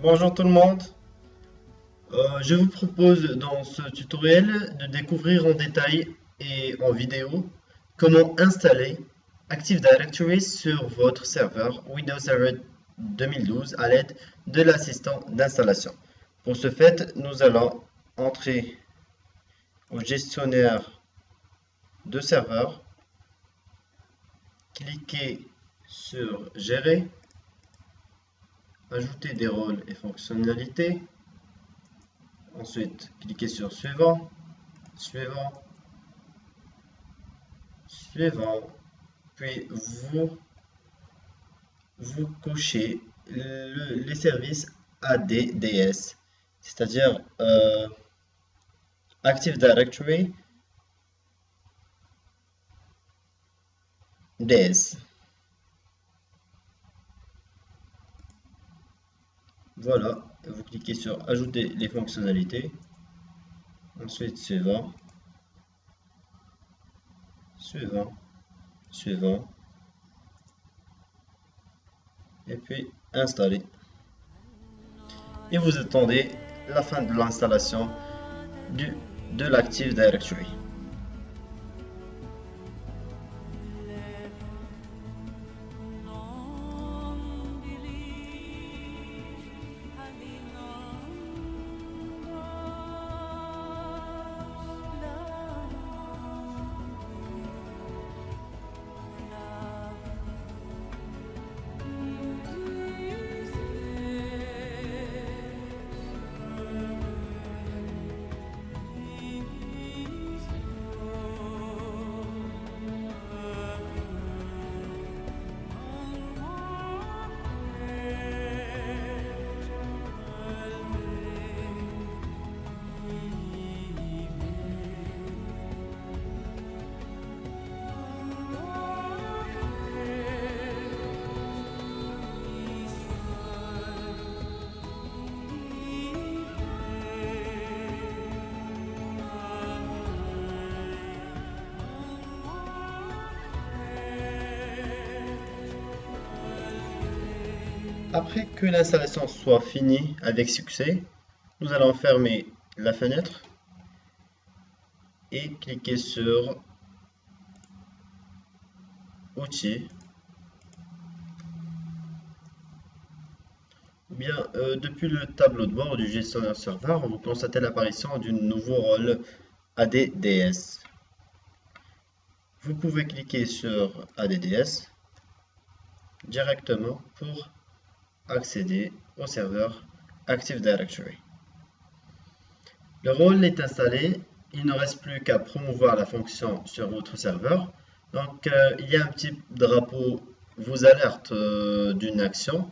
Bonjour tout le monde. Je vous propose dans ce tutoriel de découvrir en détail et en vidéo comment installer Active Directory sur votre serveur Windows Server 2012 à l'aide de l'assistant d'installation. Pour ce fait, nous allons entrer au gestionnaire de serveur, cliquer sur Gérer, ajouter des rôles et fonctionnalités. Ensuite, cliquez sur Suivant, Suivant, Suivant. Puis vous cochez les services ADDS, c'est-à-dire Active Directory DS. Voilà, vous cliquez sur Ajouter les fonctionnalités. Ensuite, Suivant, Suivant, Suivant. Et puis Installer. Et vous attendez la fin de l'installation de l'Active Directory. Après que l'installation soit finie avec succès, nous allons fermer la fenêtre et cliquer sur Outils. Bien, depuis le tableau de bord du gestionnaire serveur, vous constatez l'apparition d'un nouveau rôle ADDS. Vous pouvez cliquer sur ADDS directement pour accéder au serveur Active Directory. Le rôle est installé, il ne reste plus qu'à promouvoir la fonction sur votre serveur. Donc, il y a un petit drapeau vous alerte d'une action.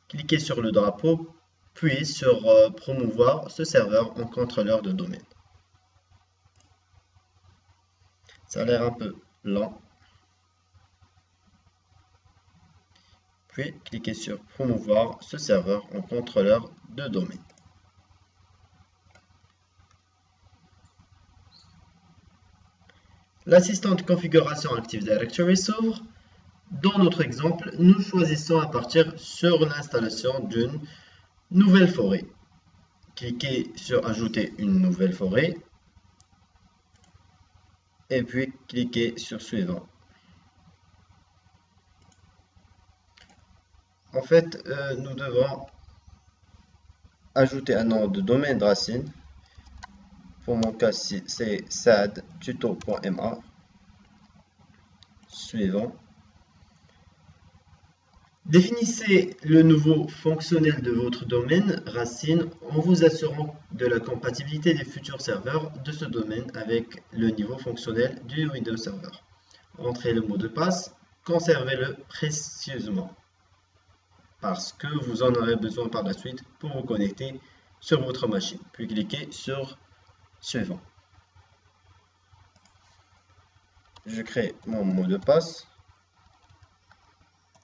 Cliquez sur le drapeau, puis sur promouvoir ce serveur en contrôleur de domaine. Ça a l'air un peu lent. Puis, cliquez sur promouvoir ce serveur en contrôleur de domaine. L'assistant de configuration Active Directory s'ouvre. Dans notre exemple, nous choisissons à partir sur l'installation d'une nouvelle forêt. Cliquez sur Ajouter une nouvelle forêt et puis cliquez sur Suivant. En fait, nous devons ajouter un nom de domaine de racine. Pour mon cas, c'est sadtuto.ma. Suivant. Définissez le nouveau fonctionnel de votre domaine racine en vous assurant de la compatibilité des futurs serveurs de ce domaine avec le niveau fonctionnel du Windows Server. Entrez le mot de passe, conservez-le précieusement parce que vous en aurez besoin par la suite pour vous connecter sur votre machine. Puis cliquez sur Suivant. Je crée mon mot de passe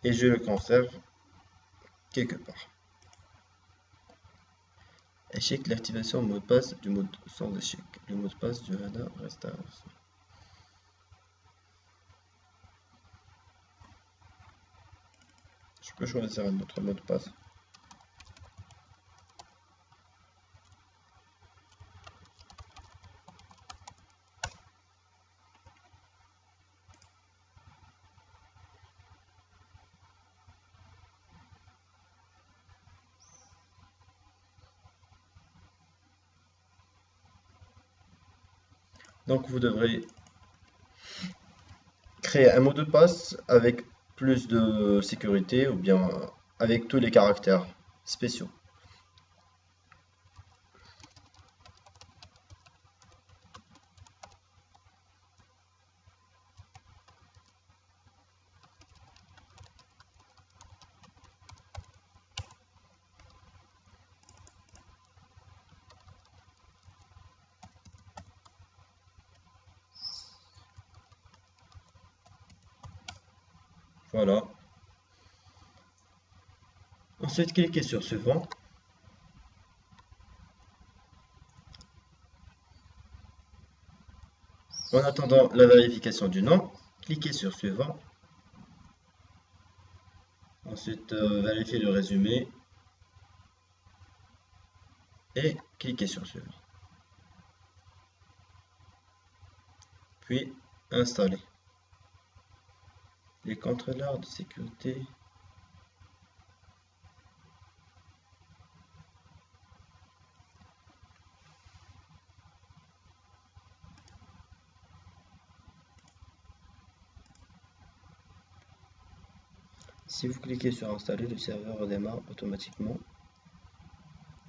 et je le conserve quelque part. Échec, l'activation mot de passe du mode sans échec. Le mot de passe du radar reste à... Je peux choisir un autre mot de passe. Donc vous devrez créer un mot de passe avec plus de sécurité ou bien avec tous les caractères spéciaux. Voilà. Ensuite, cliquez sur Suivant. En attendant la vérification du nom, cliquez sur Suivant. Ensuite, vérifiez le résumé et cliquez sur Suivant. Puis, installer. Les contrôleurs de sécurité. Si vous cliquez sur installer, le serveur redémarre automatiquement.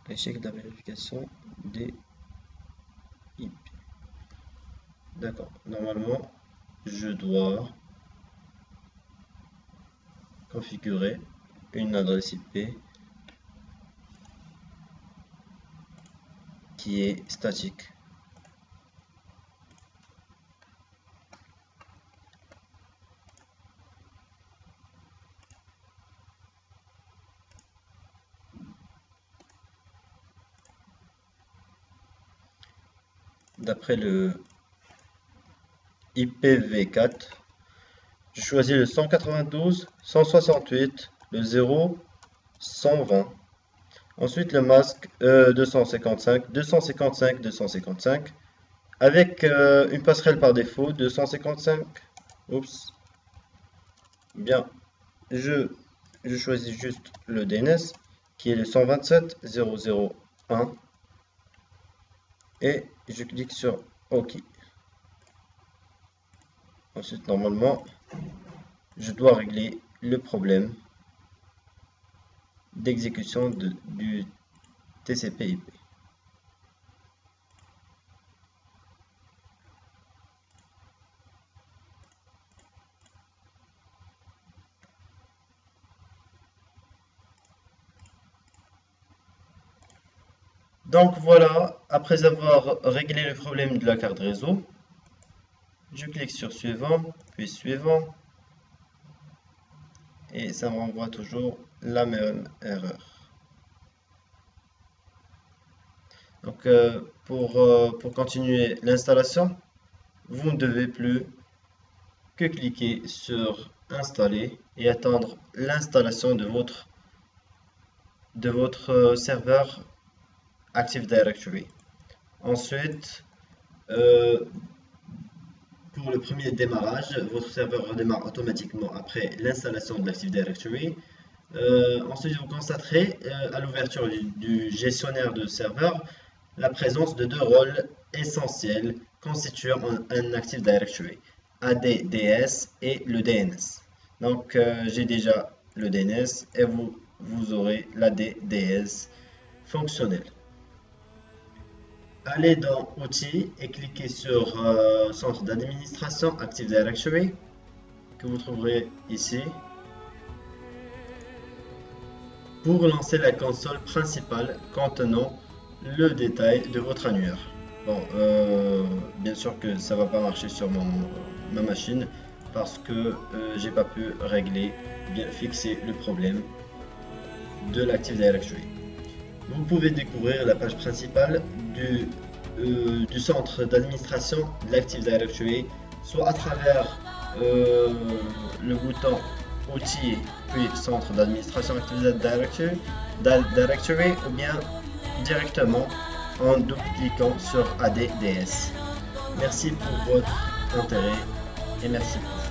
Échec de la vérification des IP. D'accord. Normalement, je dois configurer une adresse IP qui est statique. D'après le IPv4, je choisis le 192, 168, le 0, 120. Ensuite le masque 255, 255, 255. Avec une passerelle par défaut, 255. Oups. Bien. Je choisis juste le DNS, qui est le 127, 001. Et je clique sur OK. Ensuite, normalement, je dois régler le problème d'exécution du TCP/IP. Donc voilà, après avoir réglé le problème de la carte réseau, je clique sur Suivant, puis Suivant, et ça me renvoie toujours la même erreur. Donc pour continuer l'installation, vous ne devez plus que cliquer sur Installer et attendre l'installation de votre serveur Active Directory. Ensuite, pour le premier démarrage, votre serveur redémarre automatiquement après l'installation de l'Active Directory. Ensuite, vous constaterez à l'ouverture du gestionnaire de serveur la présence de deux rôles essentiels constituant un Active Directory, ADDS et le DNS. Donc, j'ai déjà le DNS et vous aurez l'ADDS fonctionnel. Allez dans Outils et cliquez sur Centre d'administration Active Directory que vous trouverez ici pour lancer la console principale contenant le détail de votre annuaire. Bon, bien sûr que ça va pas marcher sur ma machine parce que j'ai pas pu régler, bien fixer le problème de l'Active Directory. Vous pouvez découvrir la page principale du centre d'administration de l'Active Directory, soit à travers le bouton Outils puis centre d'administration Active Directory ou bien directement en double-cliquant sur ADDS. Merci pour votre intérêt et merci pour